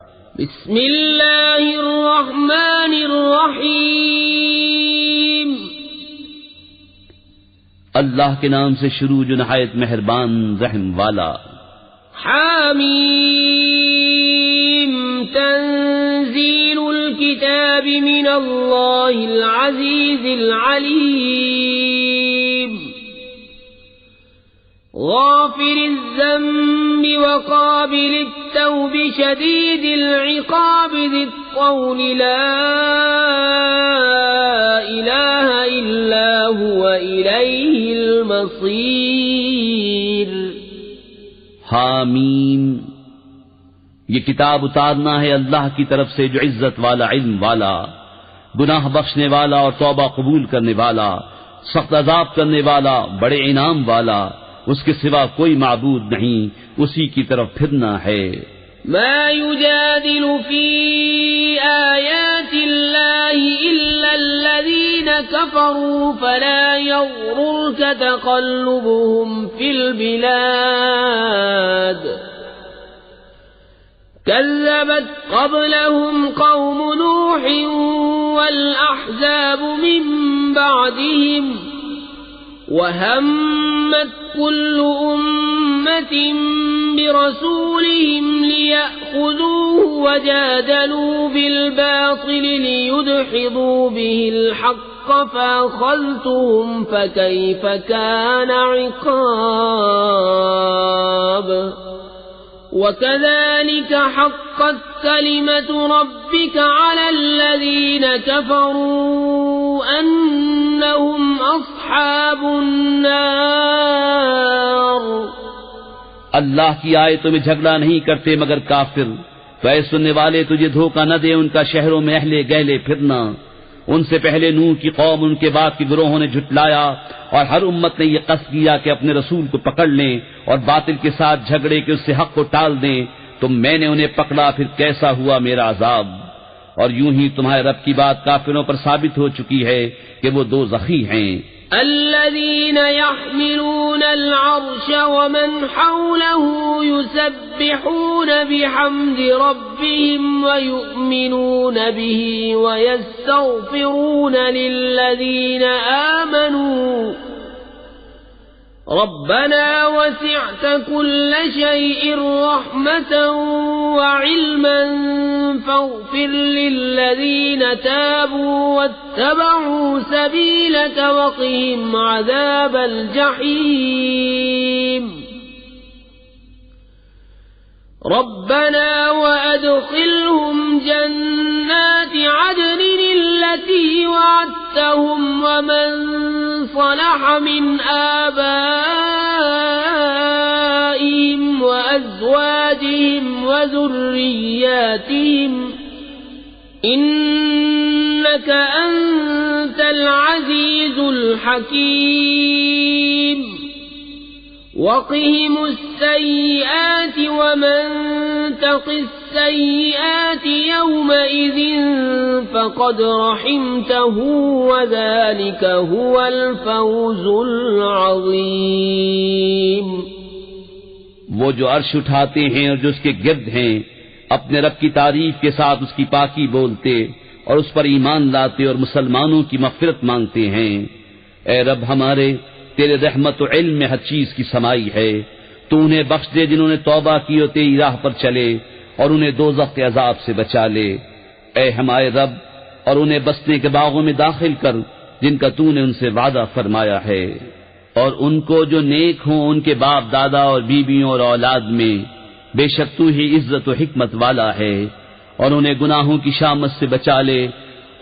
بسم اللہ الرحمن الرحیم اللہ کے نام سے شروع جو نہایت مہربان رحم والا. حامیم تنزیل الکتاب من اللہ العزیز العلیم غافر الذنب وقابل التوب شدید العقاب ذی الطول لا الہ الا هو الیہ المصیر. حامیم، یہ کتاب اتارنا ہے اللہ کی طرف سے جو عزت والا، علم والا، گناہ بخشنے والا اور توبہ قبول کرنے والا، سخت عذاب کرنے والا، بڑے انعام والا. اس کے سوا کوئی معبود نہیں، اسی کی طرف پھرنا ہے. ما يجادل في آيات الله إلا الذين كفروا فلا يغررك تقلبهم في البلاد. كذبت قبلهم قوم نوح والأحزاب من بعدهم وهمت كل أمة برسولهم ليأخذوه وجادلوا بالباطل ليدحضوا به الحق فأخذتهم فكيف كان عقاب. وكذلك حقت كلمة ربك على الذين كفروا أنهم أصحاب النار. اللہ کی آیتوں میں جھگڑا نہیں کرتے مگر کافر. تو اے سننے والے، تجھے دھوکہ نہ دے ان کا شہروں میں اہل گہلے پھرنا. ان سے پہلے نوح کی قوم، ان کے بعد کی گروہوں نے جھٹلایا، اور ہر امت نے یہ قصد کیا کہ اپنے رسول کو پکڑ لیں اور باطل کے ساتھ جھگڑے کہ اس سے حق کو ٹال دیں. تو میں نے انہیں پکڑا، پھر کیسا ہوا میرا عذاب. اور یوں ہی تمہارے رب کی بات کافروں پر ثابت ہو چکی ہے کہ وہ دوزخی ہیں. الذين يحملون العرش ومن حوله يسبحون بحمد ربهم ويؤمنون به ويستغفرون للذين آمنوا ربنا وسعت كل شيء رحمة وعلما فاغفر للذين تابوا واتبعوا سبيلك وقهم عذاب الجحيم. ربنا وأدخلهم جنات عدن التي وعدتهم ومن صلح من آبائهم وأزواجهم وذرياتهم إنك أنت العزيز الحكيم. وقهم السيئات ومن تق السيئات يومئذ فقد رحمته وذلك هو الفوز العظيم. وہ جو عرش اٹھاتے ہیں اور جو اس کے گرد ہیں، اپنے رب کی تعریف کے ساتھ اس کی پاکی بولتے اور اس پر ایمان لاتے اور مسلمانوں کی مغفرت مانگتے ہیں. اے رب ہمارے، تیرے رحمت و علم میں ہر چیز کی سمائی ہے. تو انہیں بخش دے جنہوں نے توبہ کی اور تیری راہ پر چلے، اور انہیں دوزخ کے عذاب سے بچا لے. اے ہمارے رب، اور انہیں بسنے کے باغوں میں داخل کر جن کا تو نے ان سے وعدہ فرمایا ہے. اور ان کو جو نیک ہوں ان کے باپ دادا اور بیویوں اور اولاد میں، بے شک تو ہی عزت و حکمت والا ہے. اور انہیں گناہوں کی شامت سے بچا لے،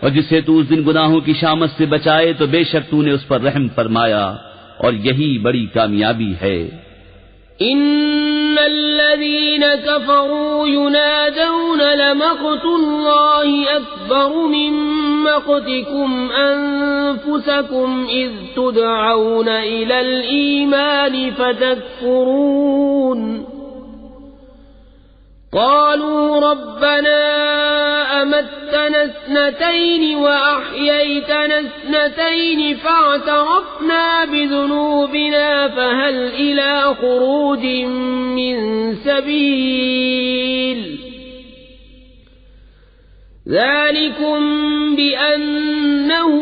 اور جسے تو اس دن گناہوں کی شامت سے بچائے تو بے شک تو نے اس پر رحم فرمایا، اور یہی بڑی کامیابی ہے. ان الذين كفروا ينادون لمقت الله اكبر من مقتكم انفسكم اذ تدعون الى الايمان فتكفرون. قالوا ربنا أمتنا اثنتين وأحييتنا اثنتين فاعترفنا بذنوبنا فهل إلى خروج من سبيل ذلكم بأنه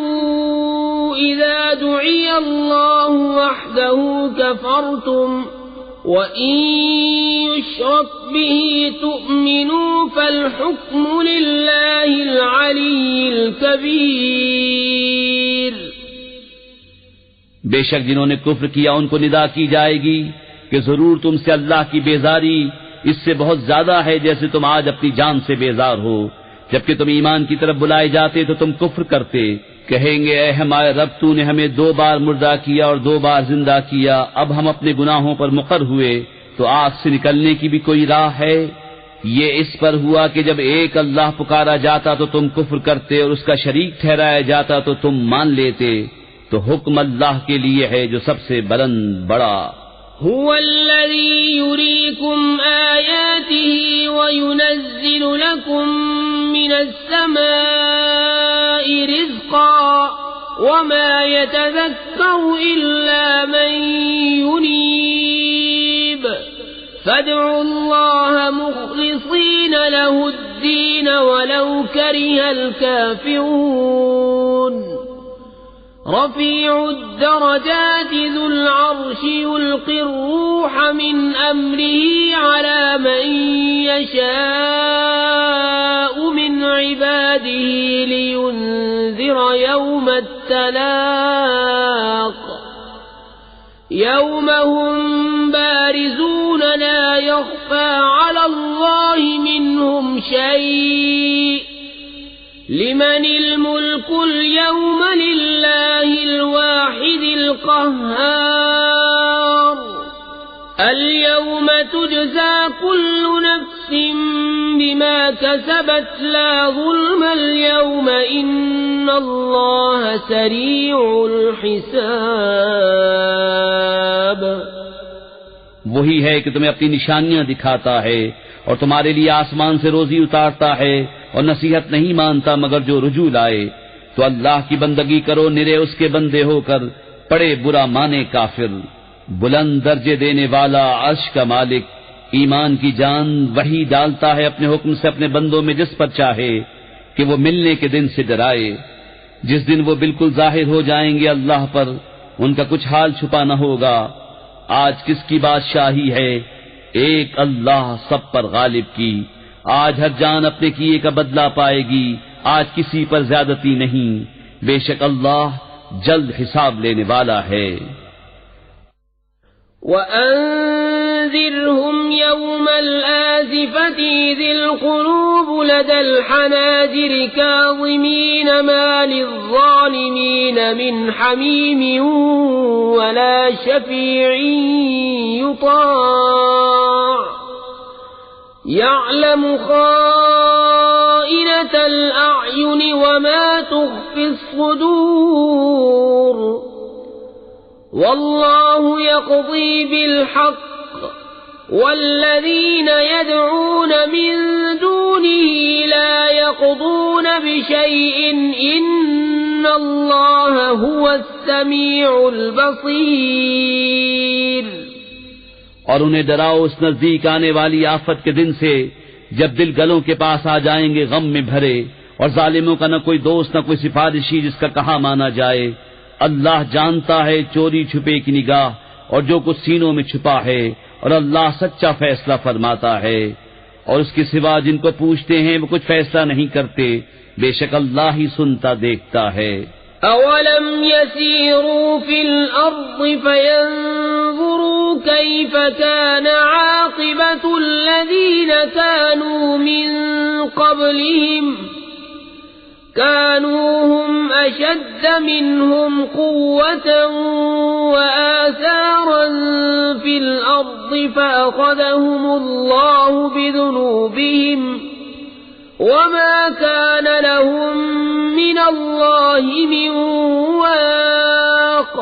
إذا دعي الله وحده كفرتم وإن يشرك به تؤمنوا فالحكم لله العلي الكبير۔ بے شک جنہوں نے کفر کیا ان کو ندا کی جائے گی کہ ضرور تم سے اللہ کی بیزاری اس سے بہت زیادہ ہے جیسے تم آج اپنی جان سے بیزار ہو، جبکہ تم ایمان کی طرف بلائے جاتے تو تم کفر کرتے۔ کہیں گے اے ہمارے رب تو نے ہمیں 2 بار مردہ کیا اور 2 بار زندہ کیا، اب ہم اپنے گناہوں پر مقر ہوئے تو آگ سے نکلنے کی بھی کوئی راہ ہے؟ یہ اس پر ہوا کہ جب ایک اللہ پکارا جاتا تو تم کفر کرتے اور اس کا شریک ٹھہرایا جاتا تو تم مان لیتے، تو حکم اللہ کے لیے ہے جو سب سے بلند بڑا۔ هو الذي يريكم آياته وينزل لكم من السماء رزقا وما يتذكر إلا من ينيب فادعوا الله مخلصين له الدين ولو كره الكافرون۔ رفيع الدرجات ذو العرش يلقي الروح من أمره على من يشاء من عباده لينذر يوم التلاق يوم هم بارزون لا يخفى على الله منهم شيء لمن الملك اليوم لله الواحد القهار اليوم تجزى كل نفس بما كسبت لا ظلم اليوم إن الله سريع الحساب۔ وہی ہے کہ تمہیں اپنی نشانیاں دکھاتا ہے اور تمہارے لیے آسمان سے روزی اتارتا ہے اور نصیحت نہیں مانتا مگر جو رجوع لائے، تو اللہ کی بندگی کرو نرے اس کے بندے ہو کر، پڑے برا مانے کافر۔ بلند درجے دینے والا عرش کا مالک ایمان کی جان وہی ڈالتا ہے اپنے حکم سے اپنے بندوں میں جس پر چاہے کہ وہ ملنے کے دن سے ڈرائے، جس دن وہ بالکل ظاہر ہو جائیں گے اللہ پر، ان کا کچھ حال چھپا نہ ہوگا۔ آج کس کی بادشاہی ہے؟ ایک اللہ سب پر غالب کی۔ آج ہر جان اپنے کیے کا بدلہ پائے گی، آج کسی پر زیادتی نہیں، بے شک اللہ جلد حساب لینے والا ہے۔ وَأَنذِرْهُمْ يَوْمَ الْآزِفَةِ إِذِ الْقُلُوبُ لَدَى الْحَنَاجِرِ كَاظِمِينَ مَا لِلظَّالِمِينَ مِنْ حَمِيمٍ وَلَا شَفِيعٍ يُطَاعُ يَعْلَمُ خَائِنَةَ الْأَعْيُنِ وَمَا تُخْفِي الصُّدُورُ وَاللَّهُ يَقْضِي بِالْحَقِّ وَالَّذِينَ يَدْعُونَ مِن دُونِهِ لَا يَقْضُونَ بِشَيْءٍ إِنَّ اللَّهَ هُوَ السَّمِيعُ الْبَصِيرُ۔ اور انہیں ڈراؤ اس نزدیک آنے والی آفت کے دن سے جب دل گلوں کے پاس آ جائیں گے غم میں بھرے، اور ظالموں کا نہ کوئی دوست نہ کوئی سفارشی جس کا کہا مانا جائے۔ اللہ جانتا ہے چوری چھپے کی نگاہ اور جو کچھ سینوں میں چھپا ہے، اور اللہ سچا فیصلہ فرماتا ہے، اور اس کے سوا جن کو پوچھتے ہیں وہ کچھ فیصلہ نہیں کرتے، بے شک اللہ ہی سنتا دیکھتا ہے۔ أَوَلَمْ يَسِيرُوا فِي الْأَرْضِ فَيَنْظُرُوا كَيْفَ كَانَ عَاقِبَةُ الَّذِينَ كَانُوا مِنْ قَبْلِهِمْ كَانُوا هُمْ أَشَدَّ مِنْهُمْ قُوَّةً وَآثَارًا فِي الْأَرْضِ فَأَخَذَهُمُ اللَّهُ بِذُنُوبِهِمْ وَمَا كَانَ لَهُم مِّنَ اللَّهِ مِن وَاقٍ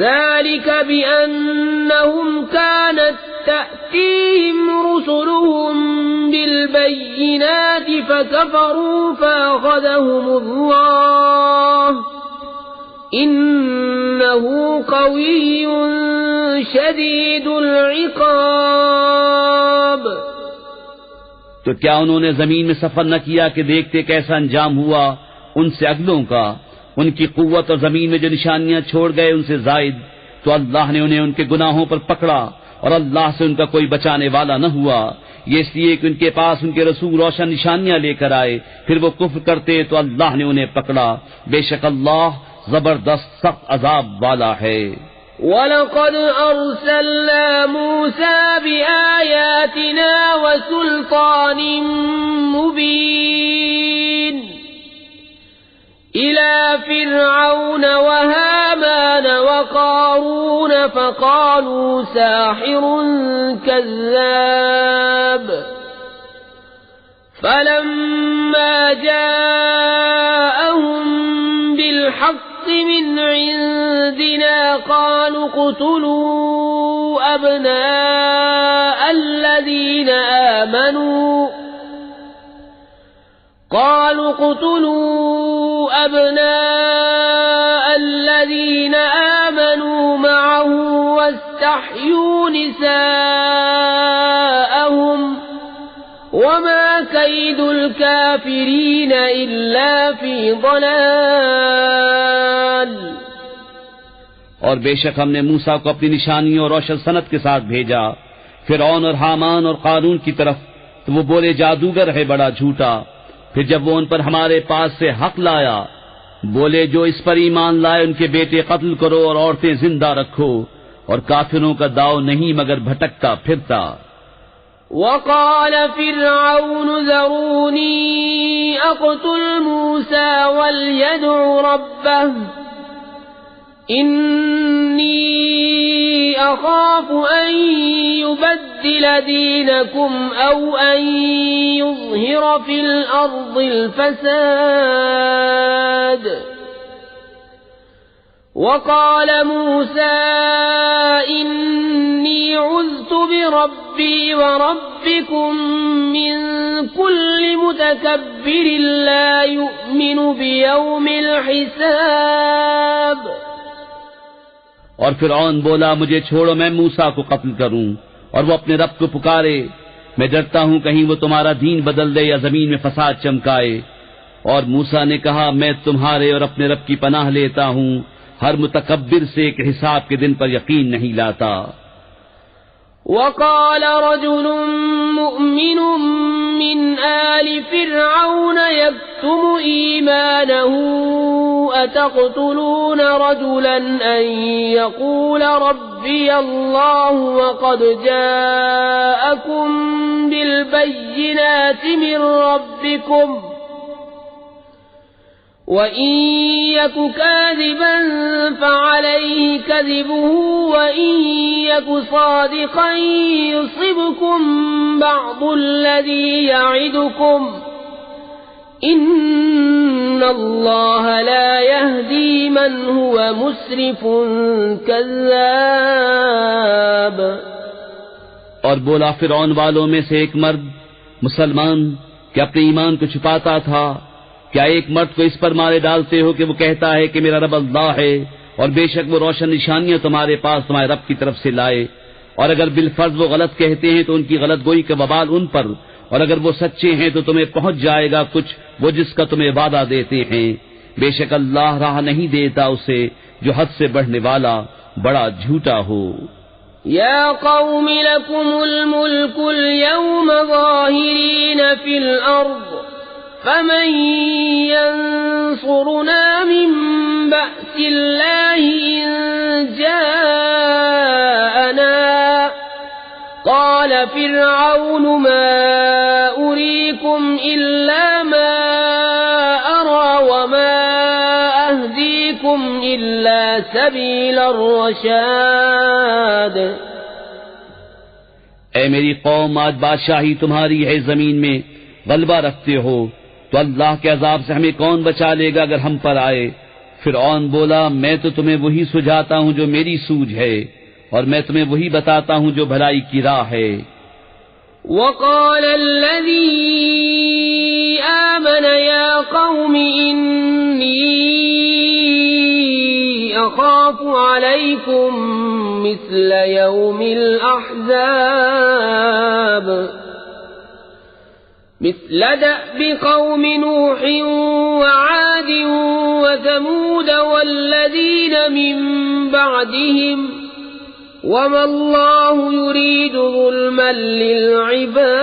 ذَلِكَ بِأَنَّهُمْ كَانَتْ تَأْتِيهِمْ رُسُلُهُم بِالْبَيِّنَاتِ فَكَفَرُوا فَأَخَذَهُمُ اللَّهُ إِنَّهُ قَوِيٌّ شَدِيدُ الْعِقَابِ۔ تو کیا انہوں نے زمین میں سفر نہ کیا کہ دیکھتے کیسا انجام ہوا ان سے اگلوں کا؟ ان کی قوت اور زمین میں جو نشانیاں چھوڑ گئے ان سے زائد، تو اللہ نے انہیں ان کے گناہوں پر پکڑا اور اللہ سے ان کا کوئی بچانے والا نہ ہوا۔ یہ اس لیے کہ ان کے پاس ان کے رسول روشن نشانیاں لے کر آئے، پھر وہ کفر کرتے تو اللہ نے انہیں پکڑا۔ بے شک اللہ زبردست سخت عذاب والا ہے۔ وَلَقَدْ أَرْسَلْنَا مُوسَى بِآيَاتِنَا وَسُلْطَانٍ مُبِينٍ إِلَى فِرْعَوْنَ وَهَامَانَ وَقَارُونَ فَقَالُوا سَاحِرٌ كَذَّابٌ فَلَمَّا جَاءَهُم بِالْحَقِّ مِنْ عِندِنَا قَالُوا اقْتُلُوا أَبْنَاءَ الَّذِينَ آمَنُوا مَعَهُ وَاسْتَحْيُوا نِسَاءَهُمْ وَمَا كَيْدُ الْكَافِرِينَ إِلَّا فِي ضَلَالٍ۔ اور بے شک ہم نے موسیٰ کو اپنی نشانیوں اور روشن صنعت کے ساتھ بھیجا فرعون اور حامان اور قارون کی طرف، تو وہ بولے جادوگر ہے بڑا جھوٹا۔ پھر جب وہ ان پر ہمارے پاس سے حق لایا، بولے جو اس پر ایمان لائے ان کے بیٹے قتل کرو اور عورتیں زندہ رکھو، اور کافروں کا داؤ نہیں مگر بھٹکتا پھرتا۔ وقال فرعون ذروني أقتل موسى وليدع ربه إني أخاف أن يبدل دينكم أو أن يظهر في الأرض الفساد۔ وقال موسى إني عذت بربي وربكم من كل متكبر لا يؤمن بيوم الحساب۔ اور فرعون بولا مجھے چھوڑو میں موسیٰ کو قتل کروں، اور وہ اپنے رب کو پکارے میں ڈرتا ہوں کہیں وہ تمہارا دین بدل دے یا زمین میں فساد چمکائے۔ اور موسیٰ نے کہا میں تمہارے اور اپنے رب کی پناہ لیتا ہوں ہر متکبر سے کہ حساب کے دن پر یقین نہیں لاتا۔ وقال رجل مؤمن من آل فرعون يكتم إيمانه أتقتلون رجلا أن يقول ربي الله وقد جاءكم بالبينات من ربكم وَإِن يَكُ كَاذِبًا فَعَلَيْهِ كَذِبُهُ وَإِن يَكُ صَادِقًا يُصِبْكُم بَعْضُ الَّذِي يَعِدُكُمْ إِنَّ اللَّهَ لَا يَهْدِي مَنْ هُوَ مُسْرِفٌ كَذَّابٌ۔ اور بولا فرعون والوں میں سے ایک مرد مسلمان کہ اپنے ایمان کو چھپاتا تھا، کیا ایک مرد کو اس پر مارے ڈالتے ہو کہ وہ کہتا ہے کہ میرا رب اللہ ہے، اور بے شک وہ روشن نشانیاں تمہارے پاس تمہارے رب کی طرف سے لائے، اور اگر بالفرض وہ غلط کہتے ہیں تو ان کی غلط گوئی کا وبال ان پر، اور اگر وہ سچے ہیں تو تمہیں پہنچ جائے گا کچھ وہ جس کا تمہیں وعدہ دیتے ہیں۔ بے شک اللہ راہ نہیں دیتا اسے جو حد سے بڑھنے والا بڑا جھوٹا ہو۔ یا قوم لکم الملک اليوم ظاہرین فی الارض فمن ينصرنا من بأس الله إن جاءنا قال فرعون ما أريكم إلا ما أرى وما أهديكم إلا سبيل الرشاد۔ اے میری قوم آج بادشاہی تمہاری ہے، زمین میں غلبہ رکھتے ہو، تو اللہ کے عذاب سے ہمیں کون بچا لے گا اگر ہم پر آئے؟ فرعون بولا میں تو تمہیں وہی سجھاتا ہوں جو میری سوجھ ہے، اور میں تمہیں وہی بتاتا ہوں جو بھلائی کی راہ ہے۔ وقال الذي آمن يا قوم إني أخاف عليكم مثل يوم الأحزاب مثل دأب قوم نوح وعاد وثمود والذين من بعدهم وما الله يريد ظلما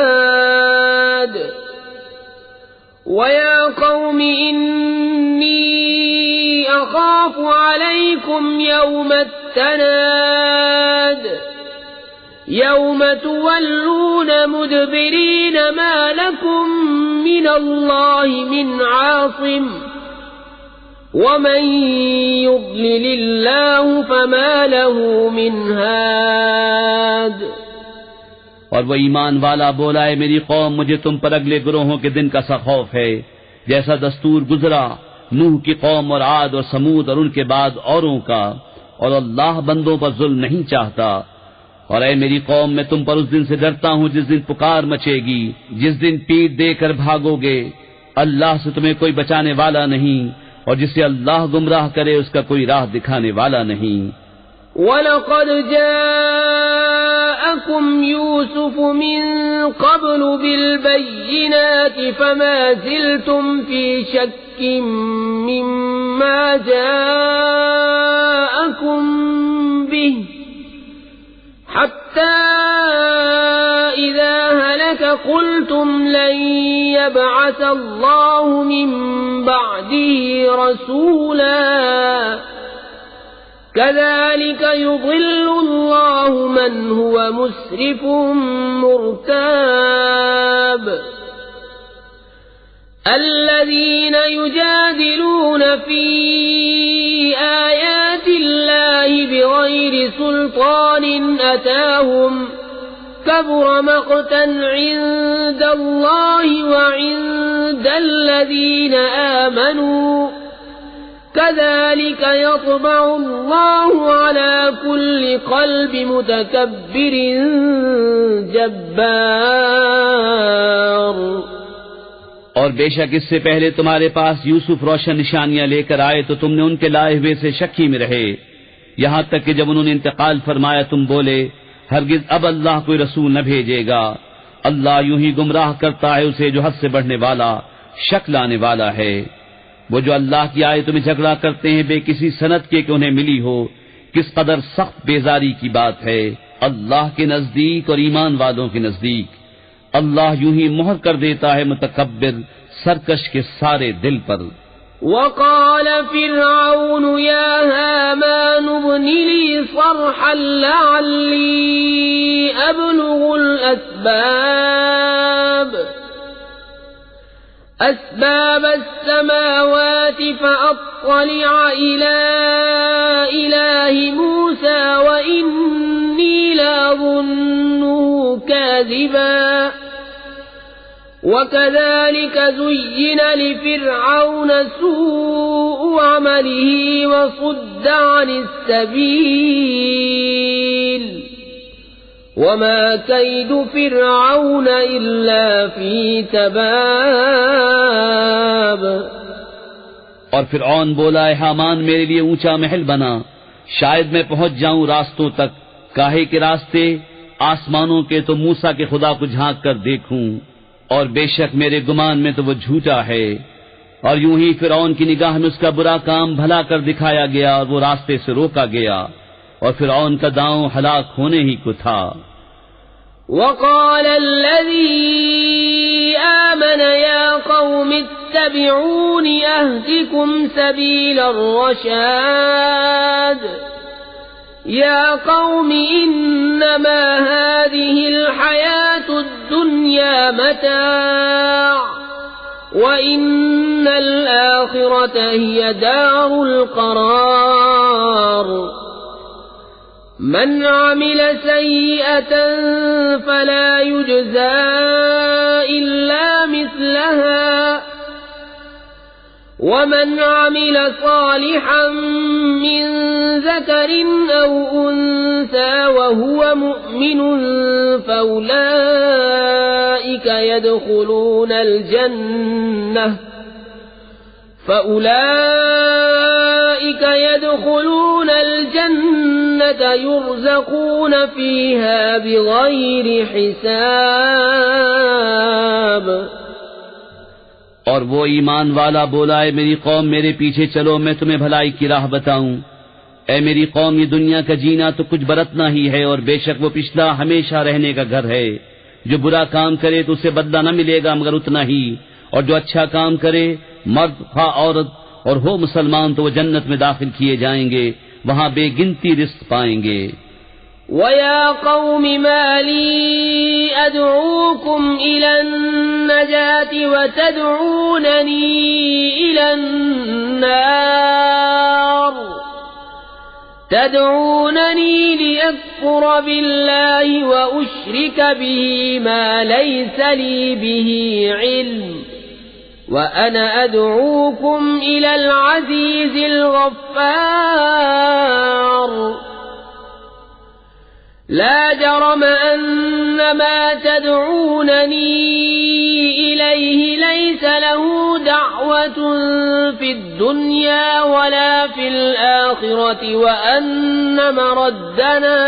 للعباد ويا قوم إني أخاف عليكم يوم التناد يوم تولون مدبرين ما لكم من الله من عاصم ومن يضلل الله فما له من هاد. اور وہ ایمان والا بولا ہے میری قوم مجھے تم پر اگلے گروہوں کے دن کا سا خوف ہے جیسا دستور گزرا نوح کی قوم اور عاد اور سمود اور ان کے بعد اوروں کا، اور اللہ بندوں پر ظلم نہیں چاہتا. اور اے میری قوم میں تم پر اس دن سے ڈرتا ہوں جس دن پکار مچے گی، جس دن پیٹ دے کر بھاگو گے، اللہ سے تمہیں کوئی بچانے والا نہیں، اور جسے اللہ گمراہ کرے اس کا کوئی راہ دکھانے والا نہیں. وَلَقَدْ جَاءَكُمْ يُوسُفُ مِنْ قَبْلُ بِالْبَيِّنَاتِ فَمَا زِلْتُمْ فِي شَكٍّ مِّمَّا جَاءَكُمْ بِهِ حتى إذا هلك قلتم لن يبعث الله من بعده رسولا كذلك يضل الله من هو مسرف مرتاب. الذين يجادلون في آيات الله بغير سلطان أتاهم كبر مقتا عند الله وعند الذين آمنوا كذلك يطبع الله على كل قلب متكبر جبار. اور بے شک اس سے پہلے تمہارے پاس یوسف روشن نشانیاں لے کر آئے تو تم نے ان کے لائے ہوئے سے شکی میں رہے، یہاں تک کہ جب انہوں نے انتقال فرمایا تم بولے ہرگز اب اللہ کوئی رسول نہ بھیجے گا. اللہ یوں ہی گمراہ کرتا ہے اسے جو حد سے بڑھنے والا شک لانے والا ہے. وہ جو اللہ کی آیتوں میں جھگڑا کرتے ہیں بے کسی سند کے کہ انہیں ملی ہو، کس قدر سخت بیزاری کی بات ہے اللہ کے نزدیک اور ایمان والوں کے نزدیک. اللہ یوں ہی مہر کر دیتا ہے متکبر سرکش کے سارے دل پر. وقال فرعون يا هامان ابن لي صرحا لعلي أبلغ أسباب السماوات فأطلع إلى إله موسى وإني لأظنه كاذبا. وكذلك زين لفرعون سوء عمله وصد عن السبيل وما كيد فرعون إلا في تباب. اور فرعون بولا اے حامان میرے لیے اونچا محل بنا، شاید میں پہنچ جاؤں راستوں تک. کاہے کے راستے؟ آسمانوں کے تو موسیٰ کے خدا کو جھانک کر دیکھوں، اور بے شک میرے گمان میں تو وہ جھوٹا ہے. اور یوں ہی فرعون کی نگاہ میں اس کا برا کام بھلا کر دکھایا گیا اور وہ راستے سے روکا گیا، اور فرعون کا داؤں ہلاک ہونے ہی کو تھا. وقال الذي آمن يا قوم اتبعون أهدكم سبيل الرشاد. يا قوم إنما هذه الحياة الدنيا متاع وإن الآخرة هي دار القرار. من عمل سيئة فلا يجزى إلا مثلها ومن عمل صالحا من ذكر أو أنثى وهو مؤمن فأولئك يدخلون الجنة يرزقون فيها بغير حساب. اور وہ ایمان والا بولا، اے میری قوم میرے پیچھے چلو، میں تمہیں بھلائی کی راہ بتاؤں۔ اے میری قوم، یہ دنیا کا جینا تو کچھ برتنا ہی ہے، اور بے شک وہ پچھلا ہمیشہ رہنے کا گھر ہے۔ جو برا کام کرے تو اسے بدلہ نہ ملے گا مگر اتنا ہی، اور جو اچھا کام کرے، مرد خواہ عورت اور ہو مسلمان، تو وہ جنت میں داخل کیے جائیں گے، وہاں بے گنتی رزق پائیں گے۔ وَيَا قَوْمِ مَا لِي أَدْعُوكُمْ إِلَى النَّجَاةِ وَتَدْعُونَنِي إِلَى النَّارِ تَدْعُونَنِي لِأَكْفُرَ بِاللَّهِ وَأُشْرِكَ بِهِ مَا لَيْسَ لِي بِهِ عِلْمٌ وَأَنَا أَدْعُوكُمْ إِلَى الْعَزِيزِ الْغَفَّارِ لا جرم أن ما تدعونني إليه ليس له دعوة في الدنيا ولا في الآخرة وأن مردنا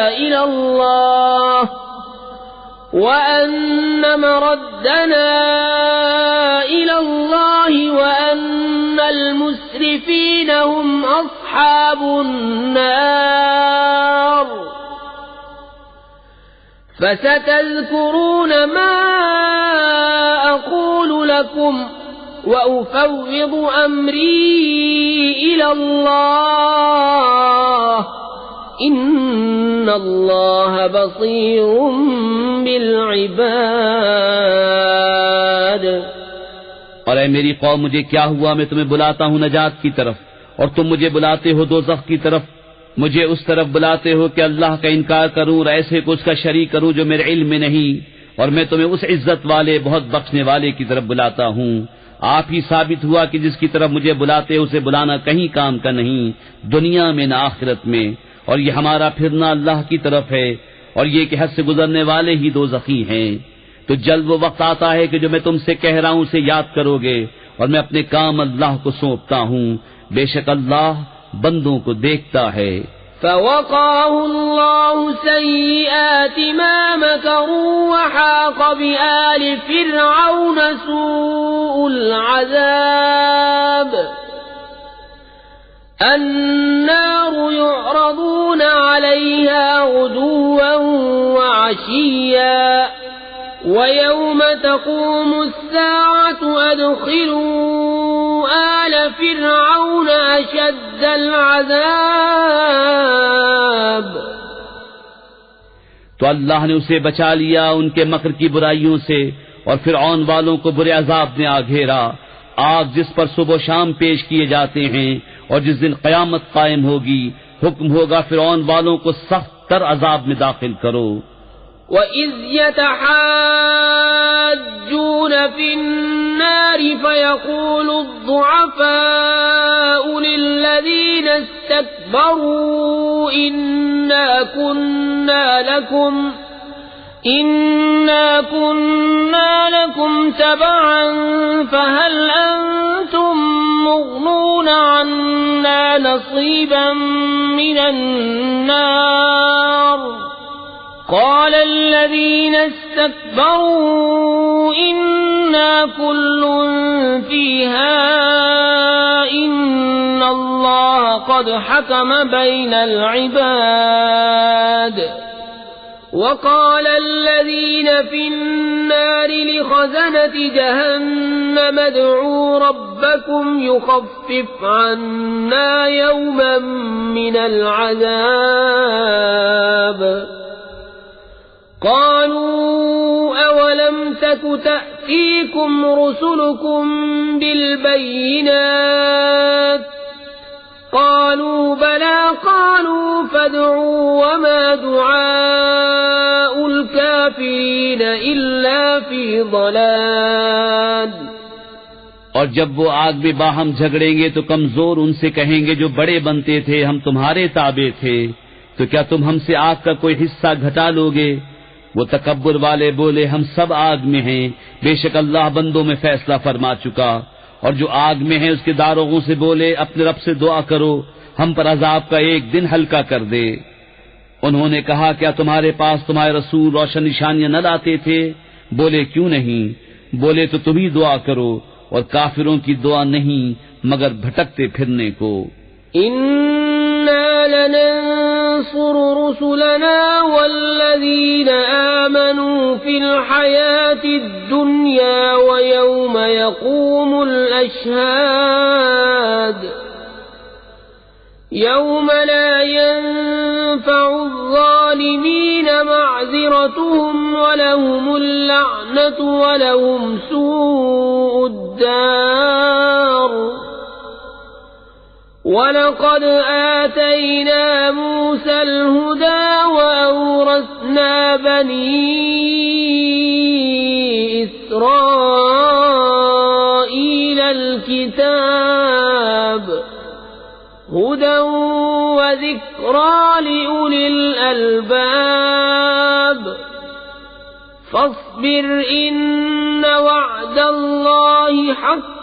إلى الله وأن المسرفين هم أصحاب النار فستذكرون ما أقول لكم وأفوض أمري إلى الله إن الله بصير بالعباد۔ اور اے میری قوم، مجھے کیا ہوا، میں تمہیں بلاتا ہوں نجات کی طرف اور تم مجھے بلاتے ہو دوزخ کی طرف۔ مجھے اس طرف بلاتے ہو کہ اللہ کا انکار کروں اور ایسے کو اس کا شریک کروں جو میرے علم میں نہیں، اور میں تمہیں اس عزت والے بہت بخشنے والے کی طرف بلاتا ہوں۔ آپ ہی ثابت ہوا کہ جس کی طرف مجھے بلاتے اسے بلانا کہیں کام کا نہیں، دنیا میں نہ آخرت میں، اور یہ ہمارا پھرنا اللہ کی طرف ہے، اور یہ کہ حد سے گزرنے والے ہی دوزخی ہیں۔ تو جلد وہ وقت آتا ہے کہ جو میں تم سے کہہ رہا ہوں اسے یاد کرو گے، اور میں اپنے کام اللہ کو سونپتا ہوں، بے شک اللہ بندوں کو دیکھتا ہے۔ فوقاه الله سيئات ما مكروا وحاق بآل فرعون سوء العذاب النار يعرضون عليها غدوا وعشيا ويوم تقوم الساعة أدخلوا آل فرعون أشد العذاب۔ تو اللہ نے اسے بچا لیا ان کے مکر کی برائیوں سے، اور فرعون والوں کو برے عذاب نے آ گھیرا، آگ جس پر صبح و شام پیش کیے جاتے ہیں، اور جس دن قیامت قائم ہوگی حکم ہوگا فرعون والوں کو سخت تر عذاب میں داخل کرو۔ وَإِذْ يَتَحَاجُّونَ فِي النَّارِ فَيَقُولُ الضُّعَفَاءُ لِلَّذِينَ اسْتَكْبَرُوا إِنَّا كُنَّا لَكُمْ تَبَعًا فَهَلْ أَنْتُمْ مُغْنُونَ عَنَّا نَصِيبًا مِنَ النَّارِ قال الذين استكبروا إنا كل فيها إن الله قد حكم بين العباد وقال الذين في النار لخزنة جهنم ادعوا ربكم يخفف عنا يوما من العذاب قالوا أولم تك تأتيكم رسلكم بالبينات قالوا بلى قالوا فادعوا وما دعاء الكافرين إلا في ضلال۔ اور جب وہ آگ میں باہم جھگڑیں گے تو کمزور ان سے کہیں گے جو بڑے بنتے تھے ہم تمہارے تابع تھے، تو کیا تم ہم سے آگ کا کوئی حصہ گھٹا لوگے؟ وہ تکبر والے بولے ہم سب آگ میں ہیں، بے شک اللہ بندوں میں فیصلہ فرما چکا۔ اور جو آگ میں ہیں اس کے داروغوں سے بولے اپنے رب سے دعا کرو ہم پر عذاب کا ایک دن ہلکا کر دے۔ انہوں نے کہا کیا تمہارے پاس تمہارے رسول روشن نشانیاں نہ لاتے تھے؟ بولے کیوں نہیں، بولے تو تم ہی دعا کرو، اور کافروں کی دعا نہیں مگر بھٹکتے پھرنے کو۔ إنا لننصر رسلنا والذين آمنوا في الحياة الدنيا ويوم يقوم الأشهاد يوم لا ينفع الظالمين معذرتهم ولهم اللعنة ولهم سوء الدار وَلَقَدْ آتَيْنَا مُوسَى الْهُدَى وَأَوْرَثْنَا بَنِي إِسْرَائِيلَ الْكِتَابَ هُدًى وَذِكْرَى لِأُولِي الْأَلْبَابِ فَاصْبِرْ إِنَّ وَعْدَ اللَّهِ حَقٌّ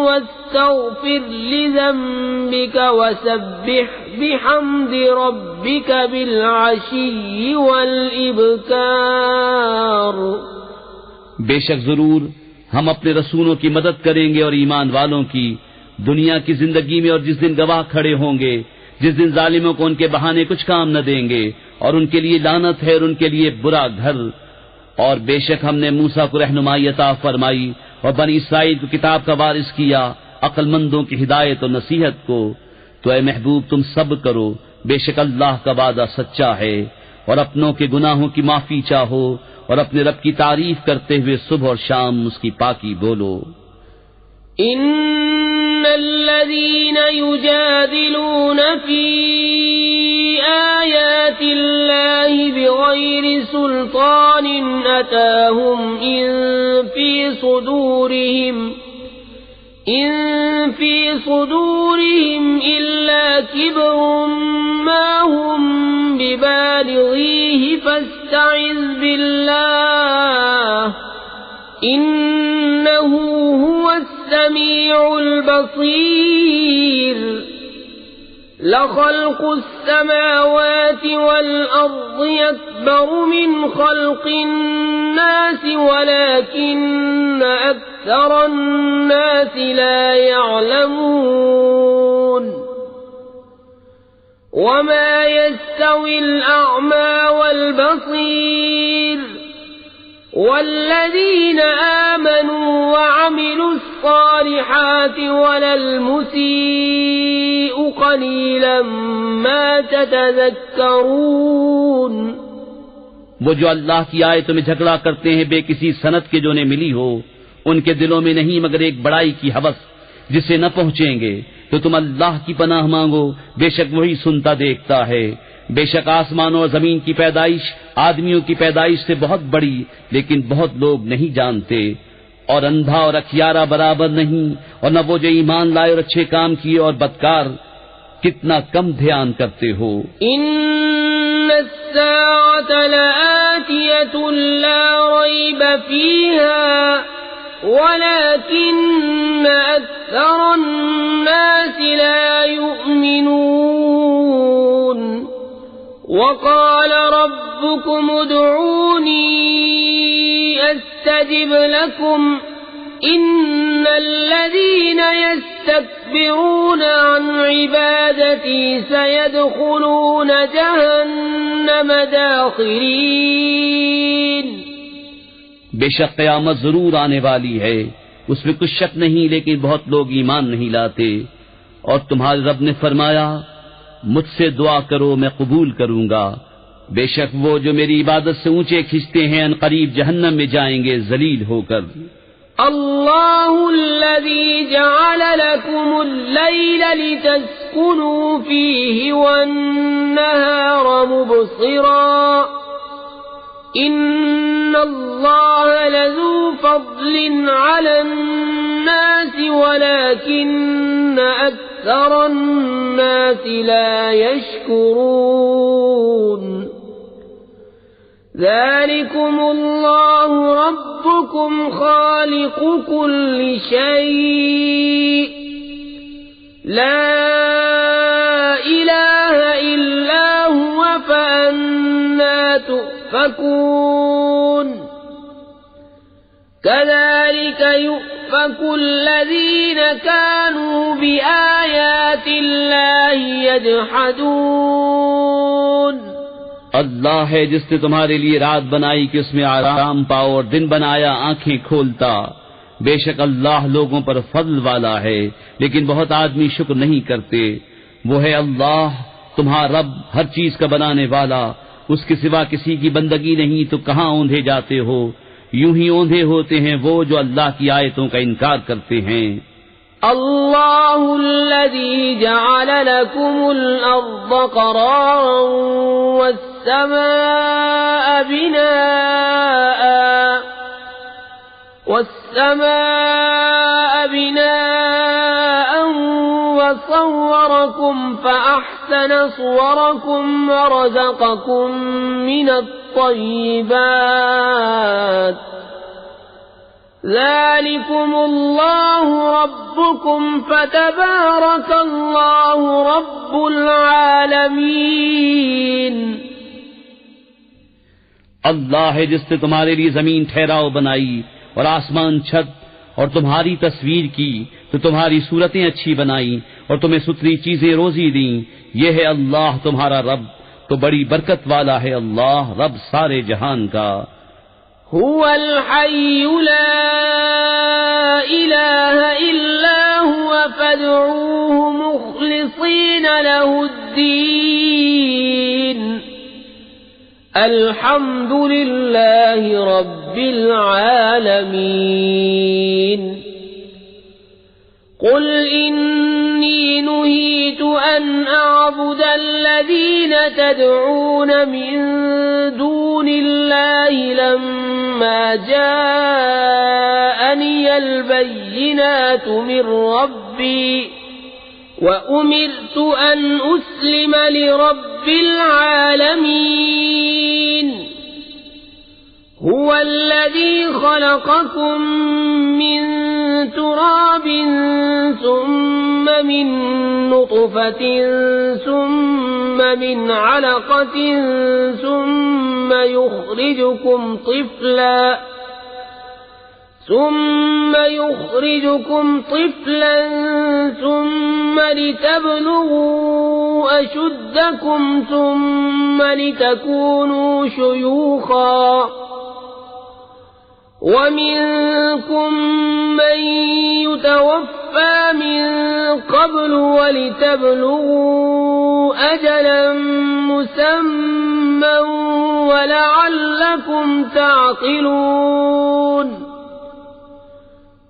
واستغفر لذنبك وسبح بحمد ربك بالعشي والإبكار۔ بے شک ضرور ہم اپنے رسولوں کی مدد کریں گے اور ایمان والوں کی دنیا کی زندگی میں، اور جس دن گواہ کھڑے ہوں گے، جس دن ظالموں کو ان کے بہانے کچھ کام نہ دیں گے، اور ان کے لیے لعنت ہے اور ان کے لیے برا گھر۔ اور بے شک ہم نے موسیٰ کو رہنمائی عطا فرمائی اور بنی اسرائیل کو کتاب کا وارث کیا، عقل مندوں کی ہدایت اور نصیحت کو۔ تو اے محبوب تم صبر کرو، بے شک اللہ کا وعدہ سچا ہے، اور اپنوں کے گناہوں کی معافی چاہو، اور اپنے رب کی تعریف کرتے ہوئے صبح اور شام اس کی پاکی بولو۔ ان الذين يجادلون في آيات الله بغير سلطان أتاهم إن في صدورهم إلا كبر ما هم ببالغيه فاستعذ بالله إنه هو السميع البصير لخلق السماوات والأرض أكبر من خلق الناس ولكن أكثر الناس لا يعلمون وما يستوي الأعمى والبصير والذين آمنوا وعملوا الصالحات ولا المسيء قليلا ما تتذكرون۔ وہ جو اللہ کی آیتوں میں جھگڑا کرتے ہیں بے کسی سند کے جو انہیں ملی ہو، ان کے دلوں میں نہیں مگر ایک بڑائی کی ہوس جسے نہ پہنچیں گے، تو تم اللہ کی پناہ مانگو، بے شک وہی سنتا دیکھتا ہے۔ بے شک آسمانوں اور زمین کی پیدائش آدمیوں کی پیدائش سے بہت بڑی، لیکن بہت لوگ نہیں جانتے۔ اور اندھا اور اکھیارا برابر نہیں، اور نہ وہ جو ایمان لائے اور اچھے کام کیے اور بدکار کتنا کم دھیان کرتے ہو۔ ان الساعة لآتية لا ريب فيها ولكن أكثر الناس لا يؤمنون وقال ربكم ادعوني أستجب لكم إن الذين يستكبرون عن عبادتي سيدخلون جهنم داخرين۔ بے شک قیامت ضرور آنے والی ہے، اس میں کچھ شک نہیں، لیکن بہت لوگ ایمان نہیں لاتے۔ اور تمہارے رب نے فرمایا مجھ سے دعا کرو میں قبول کروں گا، بے شک وہ جو میری عبادت سے اونچے کھنچتے ہیں ان قریب جہنم میں جائیں گے ذلیل ہو کر۔ اللہ الذی جعل لکم اللیل لتسکنوا فیہ والنہار مبصرا ان اللہ لذو فضل علی الناس ولكن اکثر الناس لا يشکرون۔ ذلكم الله ربكم خالق كل شيء لا إله إلا هو فأنا تؤفكون۔ كذلك يؤفك الذين كانوا بآيات الله يجحدون. اللہ ہے جس نے تمہارے لیے رات بنائی کہ اس میں آرام پاؤ اور دن بنایا آنکھیں کھولتا. بے شک اللہ لوگوں پر فضل والا ہے لیکن بہت آدمی شکر نہیں کرتے. وہ ہے اللہ تمہارا رب ہر چیز کا بنانے والا. اس کے سوا کسی کی بندگی نہیں تو کہاں اوندھے جاتے ہو؟ یوں ہی اوندھے ہوتے ہیں وہ جو اللہ کی آیتوں کا انکار کرتے ہیں. اللہ الذی جعل لکم الارض قرارا والسماء بناء وصوركم فأحسن صوركم ورزقكم من الطيبات ذلكم الله ربكم فتبارك الله رب العالمين. اللہ ہے جس نے تمہارے لیے زمین ٹھہراؤ بنائی اور آسمان چھت اور تمہاری تصویر کی تو تمہاری صورتیں اچھی بنائی اور تمہیں ستری چیزیں روزی دیں. یہ ہے اللہ تمہارا رب تو بڑی برکت والا ہے اللہ رب سارے جہان کا. هو الحي لا إله إلا هو فادعوه مخلصين له الدين الحمد لله رب العالمين. قل إني نهيت أن أعبد الذين تدعون من دون الله لما جاءني البينات من ربي وأمرت أن أسلم لرب العالمين. هو الذي خلقكم من تراب ثم من نطفة ثم من علقة ثم يخرجكم طفلا ثم لتبلغوا أشدكم ثم لتكونوا شيوخا ومنكم من يتوفى من قبل ولتبلغوا أجلا مسمى ولعلكم تعقلون.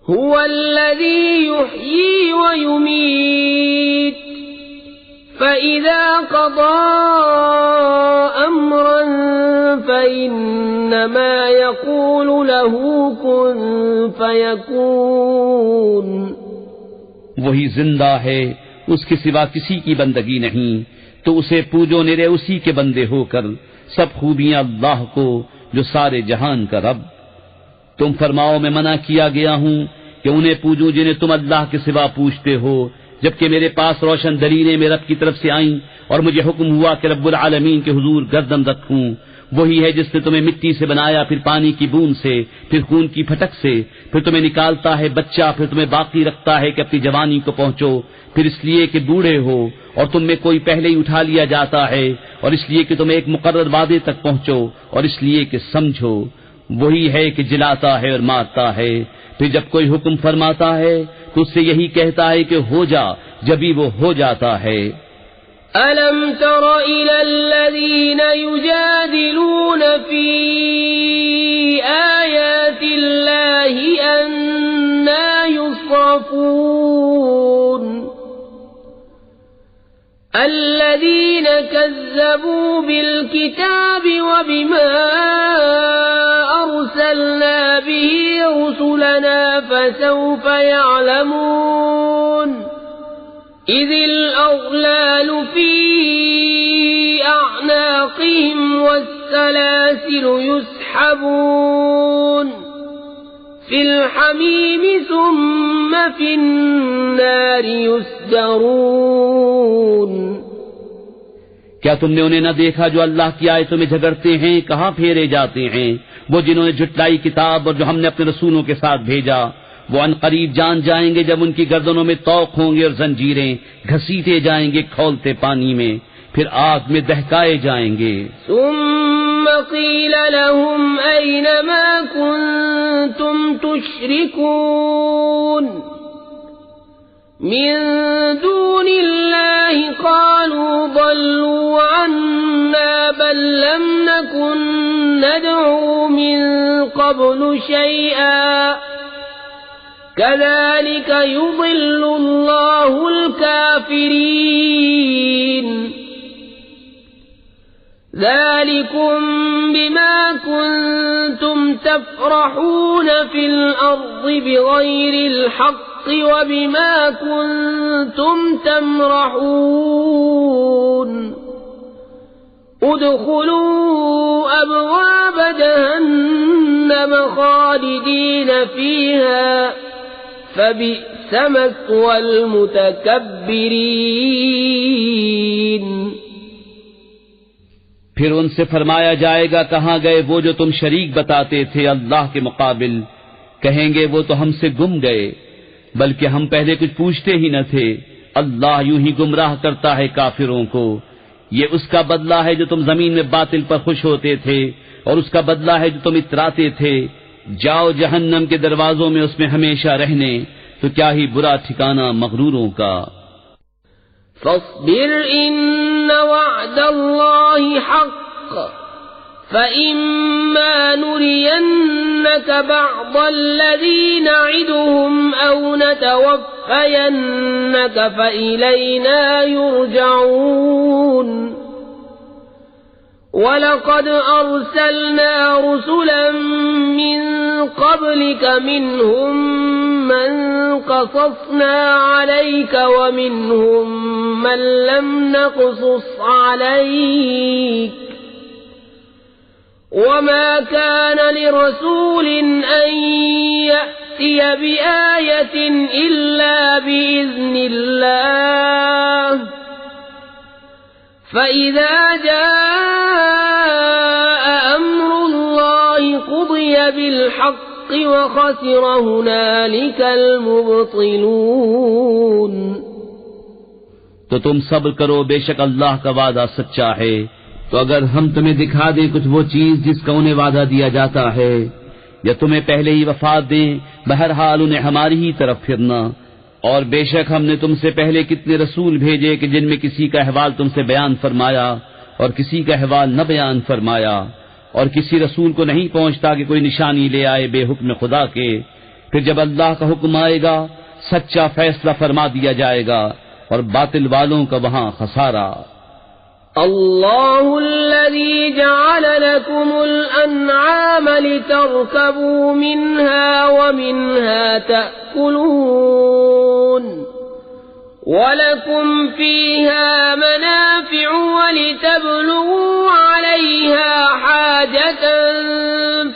هو الذي يحيي ويميت فإذا قضى أمرا فإنما يقول له كن فيكون. وہی زندہ ہے اس کے سوا کسی کی بندگی نہیں تو اسے پوجو نرے اسی کے بندے ہو کر. سب خوبیاں اللہ کو جو سارے جہان کا رب. تم فرماؤ میں منع کیا گیا ہوں کہ انہیں پوجوں جنہیں تم اللہ کے سوا پوچھتے ہو جبکہ میرے پاس روشن دلیلیں میرے رب کی طرف سے آئیں اور مجھے حکم ہوا کہ رب العالمین کے حضور گردن رکھوں. وہی ہے جس نے تمہیں مٹی سے بنایا پھر پانی کی بوند سے پھر خون کی پھٹک سے پھر تمہیں نکالتا ہے بچہ پھر تمہیں باقی رکھتا ہے کہ اپنی جوانی کو پہنچو پھر اس لیے کہ بوڑھے ہو اور تم میں کوئی پہلے ہی اٹھا لیا جاتا ہے اور اس لیے کہ تم ایک مقرر وعدے تک پہنچو اور اس لیے کہ سمجھو. وہی ہے کہ جلاتا ہے اور مارتا ہے پھر جب کوئی حکم فرماتا ہے تو اس سے یہی کہتا ہے کہ ہو جا جبھی وہ ہو جاتا ہے. أَلَمْ تَرَ إِلَى الَّذِينَ يُجَادِلُونَ فِي آيَاتِ اللَّهِ أَنَّى يُصْرَفُونَ الَّذِينَ كَذَّبُوا بِالْكِتَابِ وَبِمَا أَرْسَلْنَا بِهِ رُسُلَنَا فَسَوْفَ يَعْلَمُونَ إِذِ الْأَغْلَالُ فِي أَعْنَاقِهِمْ وَالسَّلَاسِلُ يُسْحَبُونَ فِي الْحَمِيمِ ثُمَّ فِي النَّارِ يُسْجَرُونَ. کیا تم نے انہیں نہ دیکھا جو اللہ کی آیتوں میں جھگڑتے ہیں؟ کہاں پھیرے جاتے ہیں وہ جنہوں نے جھٹلائی کتاب اور جو ہم نے اپنے رسولوں کے ساتھ بھیجا. وہ ان قریب جان جائیں گے جب ان کی گردنوں میں طوق ہوں گے اور زنجیریں گھسیٹے جائیں گے کھولتے پانی میں، پھر آگ میں دہکائے جائیں گے. ثم قيل لهم أين ما كنتم تشركون من دون الله قالوا ضلوا عنا بل لم نكن ندعو من قبل شيئا كذلك يضل الله الكافرين ذلكم بما كنتم تفرحون في الأرض بغير الحق وبما كنتم تمرحون ادخلوا أبواب جهنم خالدين فيها فبئس مثوى المتكبرين. پھر ان سے فرمایا جائے گا کہاں گئے وہ جو تم شریک بتاتے تھے اللہ کے مقابل؟ کہیں گے وہ تو ہم سے گم گئے، بلکہ ہم پہلے کچھ پوچھتے ہی نہ تھے. اللہ یوں ہی گمراہ کرتا ہے کافروں کو. یہ اس کا بدلہ ہے جو تم زمین میں باطل پر خوش ہوتے تھے، اور اس کا بدلہ ہے جو تم اتراتے تھے. جاؤ جہنم کے دروازوں میں اس میں ہمیشہ رہنے، تو کیا ہی برا ٹھکانہ مغروروں کا. فاصبر إن وعد الله حق فإما نرينك بعض الذي نعدهم أو نتوفينك فإلينا يرجعون. وَلَقَدْ أَرْسَلْنَا رُسُلًا مِّن قَبْلِكَ مِنْهُمْ مَنْ قَصَصْنَا عَلَيْكَ وَمِنْهُمْ مَنْ لَمْ نَقْصُصْ عَلَيْكَ وَمَا كَانَ لِرَسُولٍ أَنْ يَأْتِيَ بِآيَةٍ إِلَّا بِإِذْنِ اللَّهِ فَإِذَا جَاءَ أَمْرُ اللَّهِ قُضِيَ بِالْحَقِّ وَخَسِرَ هُنَالِكَ الْمُبْطِلُونَ. تو تم صبر کرو، بے شک اللہ کا وعدہ سچا ہے. تو اگر ہم تمہیں دکھا دیں کچھ وہ چیز جس کا انہیں وعدہ دیا جاتا ہے، یا تمہیں پہلے ہی وفات دیں، بہرحال انہیں ہماری ہی طرف پھرنا. اور بے شک ہم نے تم سے پہلے کتنے رسول بھیجے کہ جن میں کسی کا احوال تم سے بیان فرمایا اور کسی کا احوال نہ بیان فرمایا، اور کسی رسول کو نہیں پہنچتا کہ کوئی نشانی لے آئے بے حکم خدا کے. پھر جب اللہ کا حکم آئے گا سچا فیصلہ فرما دیا جائے گا، اور باطل والوں کا وہاں خسارہ. اللہ الذي جعل لكم الأنعام لتركبوا منها ومنها تأكلون ولكم فيها منافع ولتبلغوا عليها حاجة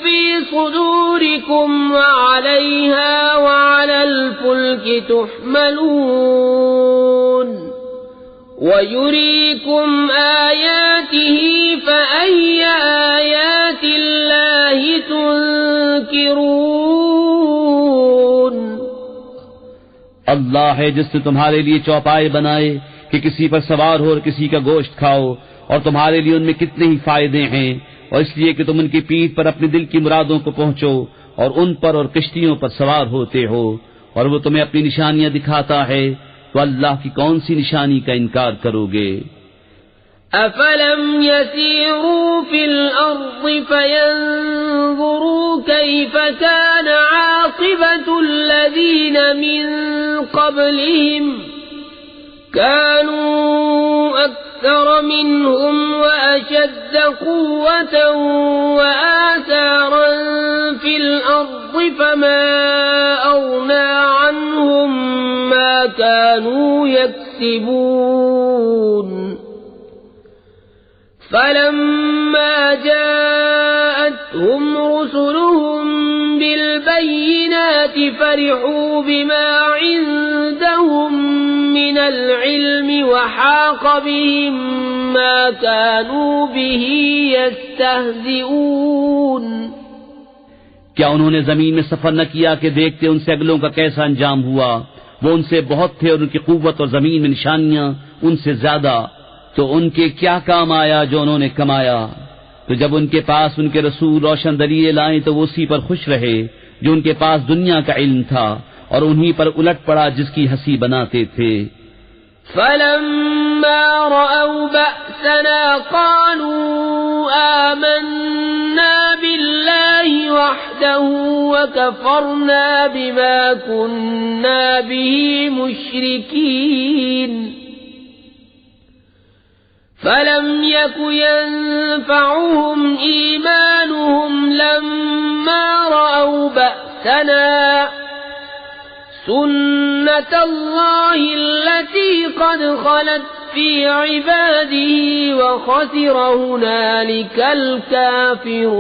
في صدوركم وعليها وعلى الفلك تحملون وَيُرِيكُمْ آيَاتِهِ فَأَيَّ آيَاتِ اللَّهِ تُنْكِرُونَ. اللہ ہے جس نے تمہارے لیے چوپائے بنائے کہ کسی پر سوار ہو اور کسی کا گوشت کھاؤ، اور تمہارے لیے ان میں کتنے ہی فائدے ہیں، اور اس لیے کہ تم ان کی پیٹھ پر اپنے دل کی مرادوں کو پہنچو اور ان پر اور کشتیوں پر سوار ہوتے ہو، اور وہ تمہیں اپنی نشانیاں دکھاتا ہے، تو اللہ کی کون سی نشانی کا انکار کرو گے؟ افلم يسيروا في الارض فينظروا كيف كان عاقبة الذين من قبلهم كانوا اكثر منهم واشد قوة وآثارا في الارض فما اغنى عنهم ما كانوا يكسبون فلما جاءتهم رسلهم بالبينات فرحوا بما عندهم من العلم وحاق بهم ما كانوا به يستهزئون کیا انہوں نے زمین میں سفر نہ کیا کہ دیکھتے ان سے اگلوں کا کیسا انجام ہوا؟ وہ ان سے بہت تھے اور ان کی قوت اور زمین میں نشانیاں ان سے زیادہ، تو ان کے کیا کام آیا جو انہوں نے کمایا؟ تو جب ان کے پاس ان کے رسول روشن دلیلیں لائیں تو وہ اسی پر خوش رہے جو ان کے پاس دنیا کا علم تھا، اور انہی پر الٹ پڑا جس کی ہنسی بناتے تھے۔ فلما رأوا بأسنا قالوا آمنا بالله وحده وكفرنا بما كنا به مشركين فلم يك ينفعهم إيمانهم لما رأوا بأسنا سنة الله التي قد خلت في عباده وخسر هنالك الكافرون۔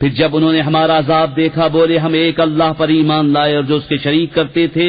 پھر جب انہوں نے ہمارا عذاب دیکھا بولے ہم ایک اللہ پر ایمان لائے اور جو اس کے شریک کرتے تھے